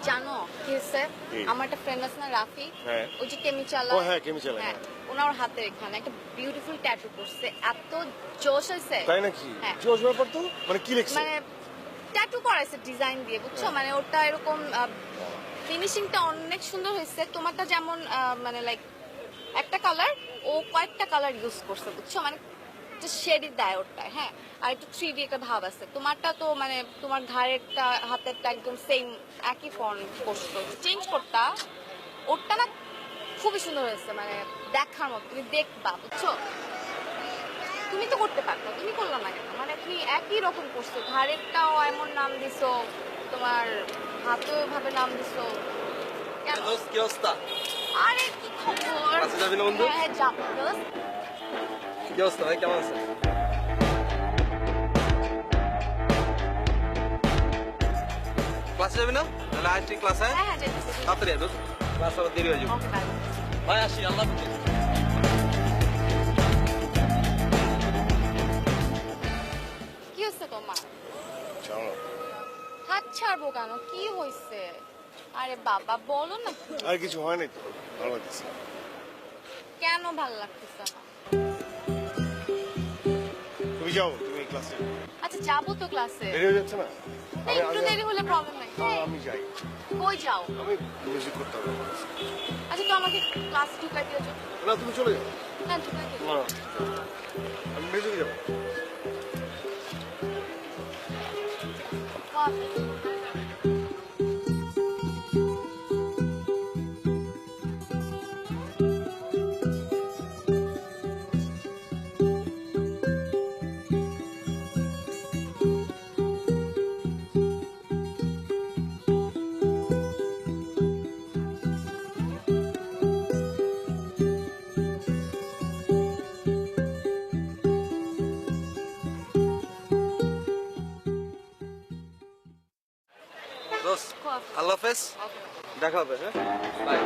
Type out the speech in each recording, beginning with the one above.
জানো কি হয়েছে? আমার একটা ফ্রেন্ড আছে না, রাফি, হ্যাঁ। ওই যে কেমি চালা। ও হ্যাঁ, কেমি চালা, হ্যাঁ, হ্যাঁ। ওনার হাতের এখানে একটা বিউটিফুল ট্যাটু করছে, এত জোশ হয়েছে। তাই নাকি? হ্যাঁ। জোশ ব্যাপার তো। মানে কি লিখছে? মানে ট্যাটু করাইছে ডিজাইন দিয়ে, বুঝছো? মানে ওটা এরকম ফিনিশিংটা অনেক সুন্দর হয়েছে। তোমারটা যেমন মানে লাইক একটা কালার, ও কয়েকটা কালার ইউজ করছে, বুঝছো? মানে শেডি দেয় ওটা, হ্যাঁ। আর একটু 3D একটা ভাব আছে। তোমারটা তো মানে তোমার ঘাড়েরটা হাতেরটা একদম সেম একই ফর্ম করছো, চেঞ্জ করতা। ওরটা না খুবই সুন্দর হয়েছে, মানে দেখার মতো। তুমি দেখবা, বুঝছো? তুমি তো করতে পারতো, তুমি করলো না কেন? মানে তুমি একই রকম করছো, ঘাড়েরটাও এমন নাম দিছো, তোমার হাতেও ভাবে নাম দিছো। কেন? দোস্ত কি অবস্থা? আরে কি খবর? ক্লাসে যাবি না বন্ধু? হ্যাঁ যাবো দোস্ত। কি অবস্থা ভাই, কেমন আছেন? ক্লাসে যাবি না? তাহলে আজকে ক্লাসে হ্যাঁ হ্যাঁ যেতেছি। তাড়াতাড়ি আয় দোস্ত, ক্লাস আবার দেরি হয়ে যাবে। Okay bye. ভাই আসি, আল্লাহ হাফেজ। কি হচ্ছে তোমার? চলো। হাত ছাড়বো কেন? কি হয়েছে? আরে বাবা বলো না। আর কিছু হয় নাই তো, ভালো লাগছে। কেন ভালো লাগতেছে না? তুমি যাও, তুমি ক্লাসে। আচ্ছা যাবো তো ক্লাসে। দেরি হয়ে যাচ্ছে না? না, একটু দেরি হলে প্রবলেম নাই। আমি যাই। কই যাও? আমি মিউজিক করতে হবে। আচ্ছা তো আমাকে ক্লাস ঢুকাই দিও তো। না, তুমি চলে যাও। হ্যাঁ ঢুকাই দিও। না, আমি মিউজিকে যাবো। বাহ। দোস্ত খুব। আল্লাহ হাফেজ, দেখা হবে। হ্যাঁ বাই।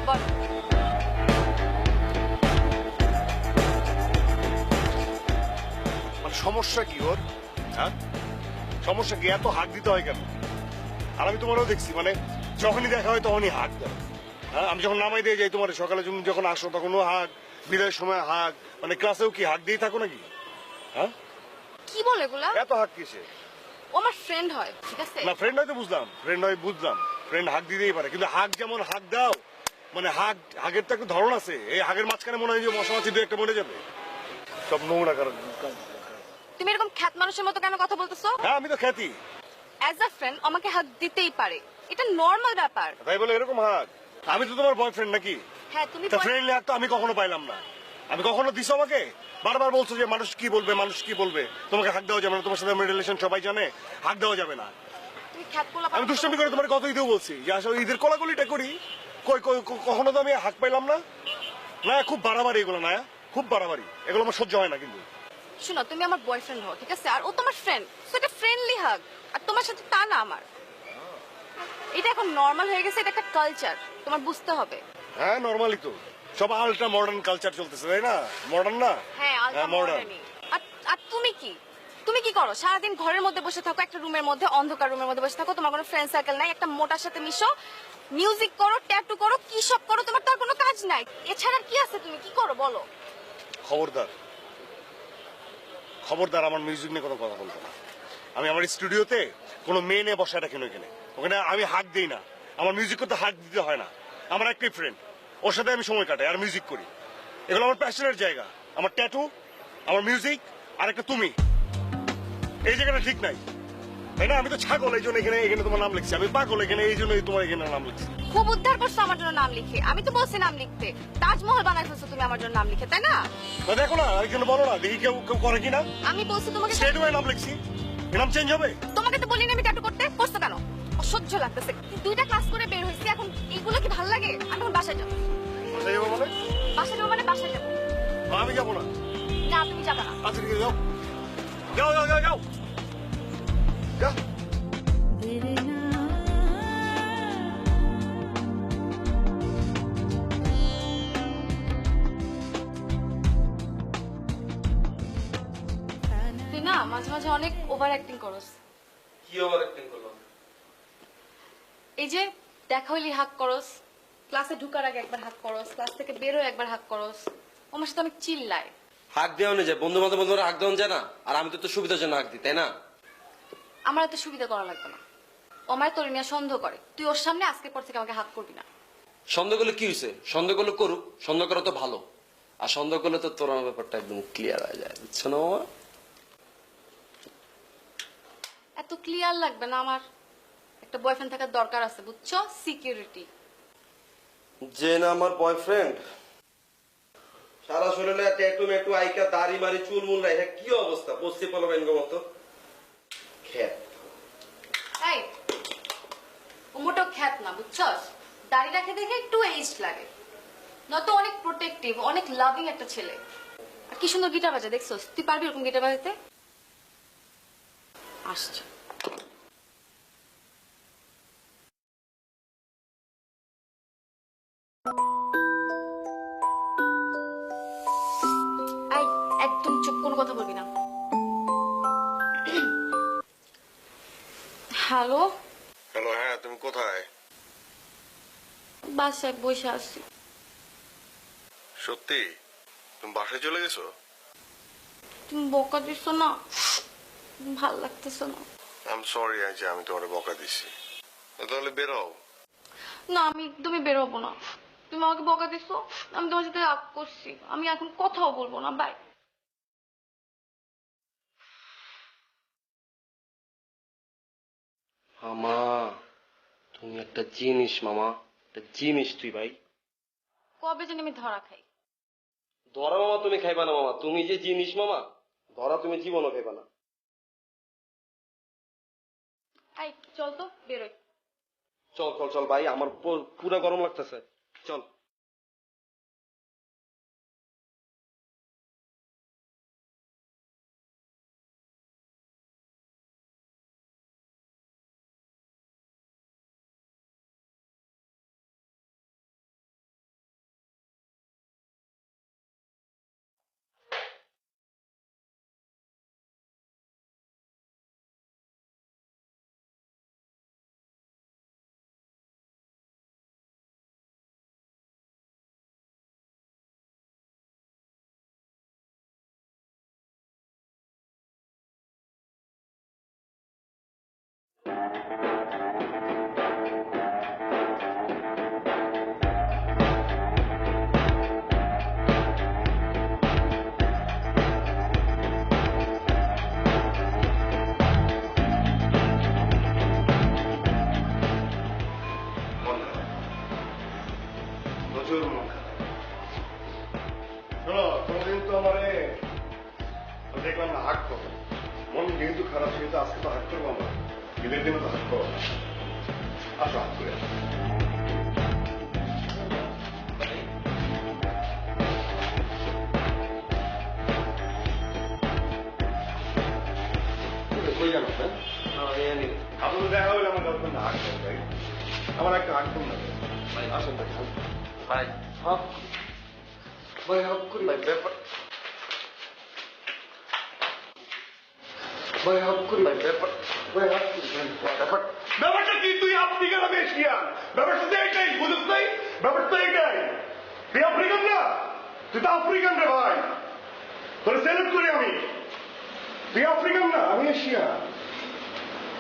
বল। মানে সমস্যা কি ওর? হ্যাঁ, সমস্যা কি? এত হাক দিতে হয় কেন? আর আমি তোমারও দেখছি, মানে যখনই দেখা হয় তখনই হাক দাও। হ্যাঁ, আমি যখন নামাই দিয়ে যাই তোমার, সকালে তুমি যখন আসো তখনও হাক, বিদায়ের সময় হাক, মানে ক্লাসেও কি হাক দিয়ে থাকো নাকি? হ্যাঁ, কি বলে এগুলা? এত হাক কিসে? ও আমার ফ্রেন্ড হয়, ঠিক আছে? না, ফ্রেন্ড হয়তো বুঝলাম, ফ্রেন্ড হয় বুঝলাম, ফ্রেন্ড হাক দিতেই পারে, কিন্তু হাক যেমন হাক দাও, মানে হাগের তো একটা ধরন আছে। এই হাগের মাঝখানে মনে হয় যে মশা মাছি দু একটা মরে যাবে। সব নোংরা কারণ। তুমি এরকম খ্যাত মানুষের মতো কেন কথা বলতেছো? হ্যাঁ, আমি তো খ্যাতি। অ্যাজ আ ফ্রেন্ড আমাকে হাত দিতেই পারে, এটা নর্মাল ব্যাপার। তাই বলে এরকম হাক? আমি তো তোমার বয়ফ্রেন্ড নাকি? হ্যাঁ তুমি তা ফ্রেন্ডলি হাক তো আমি কখনো পাইলাম না। আমি কখনো দিছো আমাকে? বারবার বলছো যে মানুষ কি বলবে, মানুষ কি বলবে, তোমাকে হাক দেওয়া যাবে না, তোমার সাথে আমার রিলেশন সবাই জানে, হাক দেওয়া যাবে না। তুমি খ্যাত করলা। আমি দুষ্টামি করে তোমার কত ঈদেও বলছি যে আসলে ঈদের কোলাকুলিটা করি, কই কই কখনো তো আমি হাক পাইলাম না। না, খুব বাড়াবাড়ি এগুলো, না খুব বাড়াবাড়ি এগুলো, আমার সহ্য হয় না কিন্তু। শোনো তুমি আমার বয়ফ্রেন্ড হও, ঠিক আছে? আর ও তোমার ফ্রেন্ড, সো এটা ফ্রেন্ডলি হাগ। আর তোমার সাথে তা না আমার। এটা এখন নর্মাল হয়ে গেছে, এটা একটা কালচার, তোমার বুঝতে হবে। হ্যাঁ, নর্মালি তো সব আলট্রা মডার্ন কালচার চলতেছে, তাই না? মডার্ন না? হ্যাঁ আলট্রা মডার্ন। মডার্নই। আর তুমি কি? তুমি কি করো? সারাদিন ঘরের মধ্যে বসে থাকো, একটা রুমের মধ্যে, অন্ধকার রুমের মধ্যে বসে থাকো, তোমার কোনো ফ্রেন্ড সার্কেল নাই, একটা মোটার সাথে মিশো, মিউজিক করো, ট্যাটু করো, কি সব করো, তোমার তো আর কোনো কাজ নাই। এছাড়া কি আছে? তুমি কি করো বলো? খবরদার, খবরদার আমার মিউজিক নিয়ে কোনো কথা বলবো না। আমি আমার স্টুডিওতে কোনো মেয়ে নিয়ে বসা রাখি না, ওখানে আমি হাক দিই না। আমার মিউজিক করতে হাক দিতে হয় না। আমার একটাই ফ্রেন্ড, ওর সাথে আমি সময় কাটাই আর মিউজিক করি। এগুলো আমার প্যাশনের জায়গা। আমার ট্যাটু, আমার মিউজিক, আর একটা তুমি, এই জায়গাটা ঠিক নাই, তাই না? আমি তো ছাগল, এই জন্য এখানে তোমার নাম লিখছি। আমি পাগল, এখানে এই জন্যই তোমার এখানে নাম লিখছি। খুব উদ্ধার করছো আমার জন্য নাম লিখে। আমি তো বলছি নাম লিখতে, তাজমহল বানাই ফেলছো তুমি আমার জন্য নাম লিখে, তাই না? না, দেখো না, এখানে বলো না, দেখি কেউ কেউ করে কিনা। আমি বলছি তোমাকে, স্টেট ওয়াই নাম লিখছি, এর নাম চেঞ্জ হবে? তোমাকে তো বলিনি আমি ট্যাটু করতে, করছো কেন? অসহ্য লাগতেছে। দুইটা ক্লাস করে বের হয়েছি, এখন এইগুলো কি ভালো লাগে? আমি এখন বাসায় যাবো। কোথায় যাবো বলে? বাসায় যাবো মানে বাসায় যাবো। আমি যাবো না। না তুমি যাবে না। আচ্ছা, ঠিক আছে, যাও যাও যাও যাও যাও যাও। মাঝে মাঝে অনেক ওভার অ্যাক্টিং করস। কি ওভার অ্যাক্টিং করলাম? এই যে দেখা হইলি হাক করস, ক্লাসে ঢুকার আগে একবার হাক করস, ক্লাস থেকে বের হয়ে একবার হাক করস, আমার সাথে অনেক চিল্লায়। হাক দেওয়া যায়, বন্ধু বান্ধব বন্ধুরা হাক দেওয়া যায় না? আর আমি তো তোর সুবিধার জন্য হাক দিই, তাই না? আমার এত সুবিধা করা লাগবে না। আমার তোর নিয়ে সন্দেহ করে, তুই ওর সামনে আজকের পর থেকে আমাকে হাক করবি না। সন্দেহ করলে কি হয়েছে? সন্দেহ করলে করুক, সন্দেহ করা তো ভালো। আর সন্দেহ করলে তো তোর আমার ব্যাপারটা একদম ক্লিয়ার হয়ে যায়, বুঝছো না মামা? এত ক্লিয়ার লাগবে না আমার, একটা বয়ফ্রেন্ড থাকার দরকার আছে, বুঝছো? সিকিউরিটি। যে না আমার বয়ফ্রেন্ড, সারা শরীরে ট্যাটু মেটু আইকা দাড়ি মারি চুল মুল রাখা, কি অবস্থা? পশ্চিম পালাবেন গো মতো খ্যাত। এই ও মোটেও খ্যাত না, বুঝছস? দাড়ি রাখে দেখে একটু এইজ লাগে, নয়তো অনেক প্রোটেক্টিভ, অনেক লাভিং একটা ছেলে। আর কি সুন্দর গিটার বাজে, দেখছস? তুই পারবি এরকম গিটার বাজাতে? আসছে। এই একদম চুপ, কোনো কথা বলবি না। হ্যালো। হ্যালো, হ্যাঁ তুমি কোথায়? বাসায় বসে আছি। সত্যি তুমি বাসায় চলে গেছো? তুমি বকা দিছো না, ভাল লাগতেছে না। আই এম সরি যে আমি তোমার বকা দিছি। তাহলে বেরো। না, আমি একদমই বেরোবো না। তুমি আমাকে বকা দিছো, আমি তোমার সাথে রাগ করছি, আমি এখন কথাও বলবো না। বাই। মামা তুমি একটা জিনিস, মামা একটা জিনিস তুই ভাই। কবে জানি আমি ধরা খাই? ধরা মামা তুমি খাইবা না মামা, তুমি যে জিনিস মামা, ধরা তুমি জীবনও খাইবা না। এই চল তো বেরোই। চল চল চল ভাই, আমার পুরা গরম লাগতেছে, চল। প্রচুর মন খারাপ। শোনো, কোনোদিন তো আমারে দেখলাম না হাক করো। মন যেহেতু খারাপ সেহেতু আজকে তো হাক করবো আমরা, ঈদের দিনে তো হাক করো। আসো হাক করে আসো। কই জানো আপনার দেখা হলে আমার গার্লফ্রেন্ড হাক করবে, আমার একটা হাক করুন না। আসেন দেখেন ভাই হাক ভাই, হাক করি ভাই। ব্যাপার ভাই, হাক করি ভাই। ভাই হাক করি ব্যাপারটা কি? তুই আফ্রিকান, আমি এশিয়ান, ব্যাপারটা তো এইটাই, বুঝছ নাই? ব্যাপারটা তো এইটাই। তুই আফ্রিকান না, তুই তো আফ্রিকান রে ভাই, তোরে সেলুট করি আমি। তুই আফ্রিকান না, আমি এশিয়ান।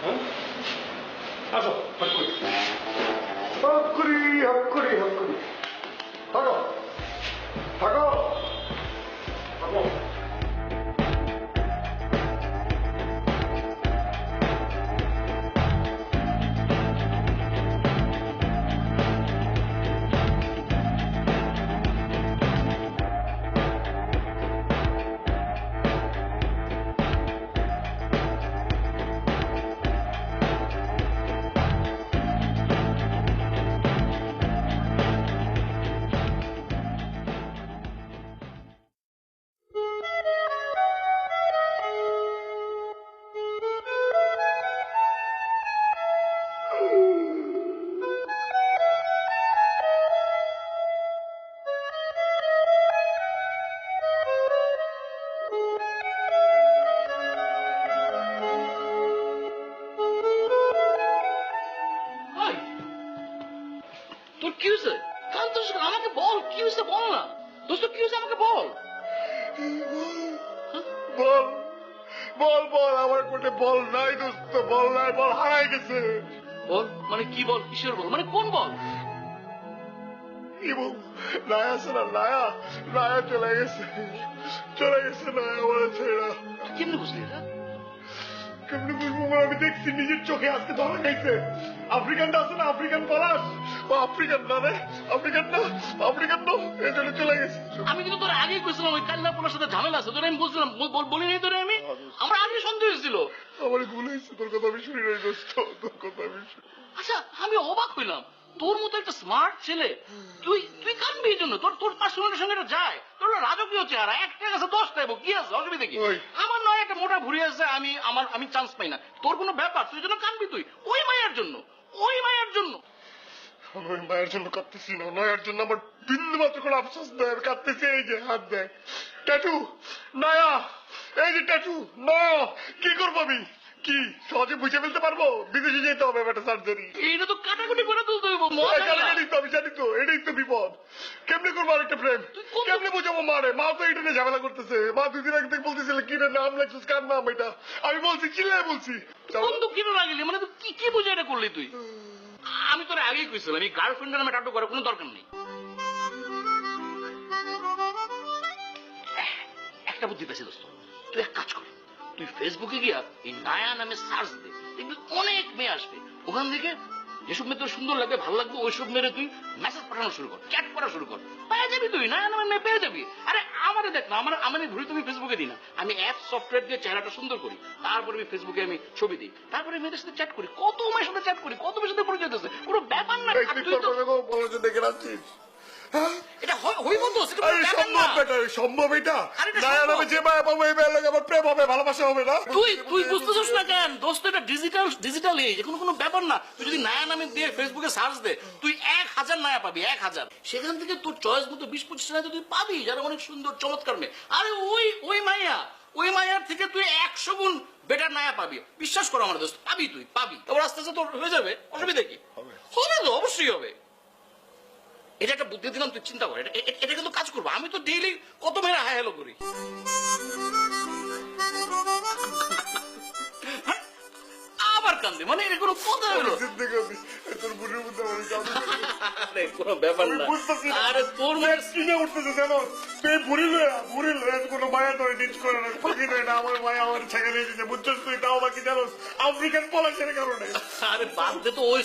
হ্যাঁ আসো, হাক করি হাক করি হাক করি হাক করি। থাকো থাকো থাকো। কি হয়েছে? কান্ত আমাকে বল, কি হয়েছে বল না। দোস্ত কি হয়েছে আমাকে বল। বল বল বল, আমার কোটে বল নাই দোস্ত, বল নাই, বল হারাই গেছে। বল মানে কি বল, কিসের বল, মানে কোন বল? কি বল? নায়া আছে না, নায়া, নায়া চলে গেছে, চলে গেছে নায়া আমার ছেড়া। তুই কেমনে বুঝলি এটা? কেমনি বুঝবো? আমি দেখছি নিজের চোখে, আজকে ধরা খাইছে। আফ্রিকানটা আছে না, আফ্রিকান পলাশ, ও আফ্রিকান না রে, আফ্রিকান না, আফ্রিকান না, এই জন্য চলে গেছে। আমি কিন্তু তোর আগেই কইছিলাম ওই কাল্লা পোলার সাথে ঝামেলা আছে, তোর আমি বলছিলাম, বলি নাই তোরে আমি? আমার আগে সন্দেহ হয়েছিল। আমার ভুল হয়েছে, তোর কথা আমি শুনি নাই দোস্ত, তোর কথা আমি শুনি। আচ্ছা আমি অবাক হইলাম, তোর মতো একটা স্মার্ট ছেলে তুই তুই কানবি এই জন্য? তোর তোর পার্সোনালিটির সঙ্গে এটা যায়? তোর হলো রাজকীয় চেহারা, একটা কাছে 10টা এবং কি আছে, অসুবিধা কি? ওই। আমার নয় একটা মোটা ভুড়ি আছে, আমি চান্স পাই না, তোর কোনো ব্যাপার, তুই জন্য কানবি তুই ওই মায়ের জন্য, ওই মায়ের জন্য। আমি ওই মায়ের জন্য কাঁদতেছি না, নয়ার জন্য আমার বিন্দু মাত্র কোনো আফসোস দেয়, আমি কাঁদতেছি। এই যে হাত দেয় ট্যাটু, নয়া, এই যে ট্যাটু, নয়া, কি করবো আমি? কি সহজে বুঝে ফেলতে পারবো? বিদেশে যেতে হবে একটা সার্জারি। এইটা তো কাটাকুটি করে তুলতে হইব, কাটাকাটি তো আমি জানি তো, এটাই তো বিপদ। কেমনে করবো আরেকটা প্রেম? কেমনে বুঝাবো মারে? মা তো এটা নিয়ে ঝামেলা করতেছে। মা 2 দিন আগে থেকে বলতেছিল কি রে নাম লাগছিস, কার নাম এটা? আমি বলছি চিল্লায় বলছি। কোন দুঃখিত লাগিলি, মানে তুই কি কি বুঝে এটা করলি তুই? আমি তোর আগেই কইছিলাম এই গার্লফ্রেন্ডের নামে টাটু করার কোনো দরকার নেই। একটা বুদ্ধি পেয়েছি দোস্ত, তুই এক কাজ কর, তুই ফেসবুকে গিয়া এই নায়া নামে সার্চ দে, দেখবি অনেক মেয়ে আসবে। ওখান থেকে যেসব মেয়ে তোর সুন্দর লাগবে, ভালো লাগবে, ওইসব মেয়েরে তুই মেসেজ পাঠানো শুরু কর, চ্যাট করা শুরু কর, পেয়ে যাবি তুই নায়া নামের মেয়ে পেয়ে যাবি। আরে আমারে দেখ না, আমার ঘুরে তুমি ফেসবুকে দিই না, আমি অ্যাপ সফটওয়্যার দিয়ে চেহারাটা সুন্দর করি, তারপরে আমি ফেসবুকে আমি ছবি দিই, তারপরে মেয়েদের সাথে চ্যাট করি, কত মেয়ের সাথে চ্যাট করি, কত মেয়ের সাথে পরিচয় আছে, কোনো ব্যাপার না। এই আর তুই তুই তো বলার জন্য দেখে রাখছিস? এটা হইব তো, সেটা কোনো আরে ব্যাপার না। সম্ভব বেটা, সম্ভব এটা? আরে এটা নয়া সম্ভব। নামে যে মায়া পাবো, এই মায়ের লাগে আমার প্রেম হবে, ভালোবাসা হবে না? তুই বুঝতেছিস না কেন দোস্ত? এটা ডিজিটাল এজ, এখন কোনো ব্যাপার না। তুই যদি নায়া নামে দিয়ে ফেসবুকে সার্চ দে, তুই 1000 নায়া পাবি, 1000। সেখান থেকে তোর চয়েস মতো 20-25 নায়া তুই পাবি, যারা অনেক সুন্দর চমৎকার মেয়ে। আরে ওই মাইয়ার থেকে তুই 100 গুণ বেটার নায়া পাবি, বিশ্বাস করো আমার দোস্ত, পাবি, তুই পাবি। তারপর আস্তে আস্তে তোর হয়ে যাবে, অসুবিধা কি? হবে তো, অবশ্যই হবে। এটা একটা বুদ্ধি দিলাম, তুই চিন্তা কর, এটা কিন্তু কাজ করবো। আমি তো ডেইলি কত মেয়েরা হাই হ্যালো করি। আবার কান্দে, মানে এটা কোনো কথা হলো? জিন্দেগি আমি তোর বুড়ির মধ্যে আমার কাজ আরে কোনো ব্যাপার না। বুঝতেছি না। আরে তোর মেয়ের কিনে উঠতেছে জানো, তুই বুড়ি লয়া কোনো মায়া তো নিজ করে না, ফাঁকি দেয় না। আমার মায়া আমার ছেড়ে দিয়েছে, বুঝছিস তুই? তাও বাকি জানো আফ্রিকান পলাশের কারণে। আরে বাদ দে তো, ওই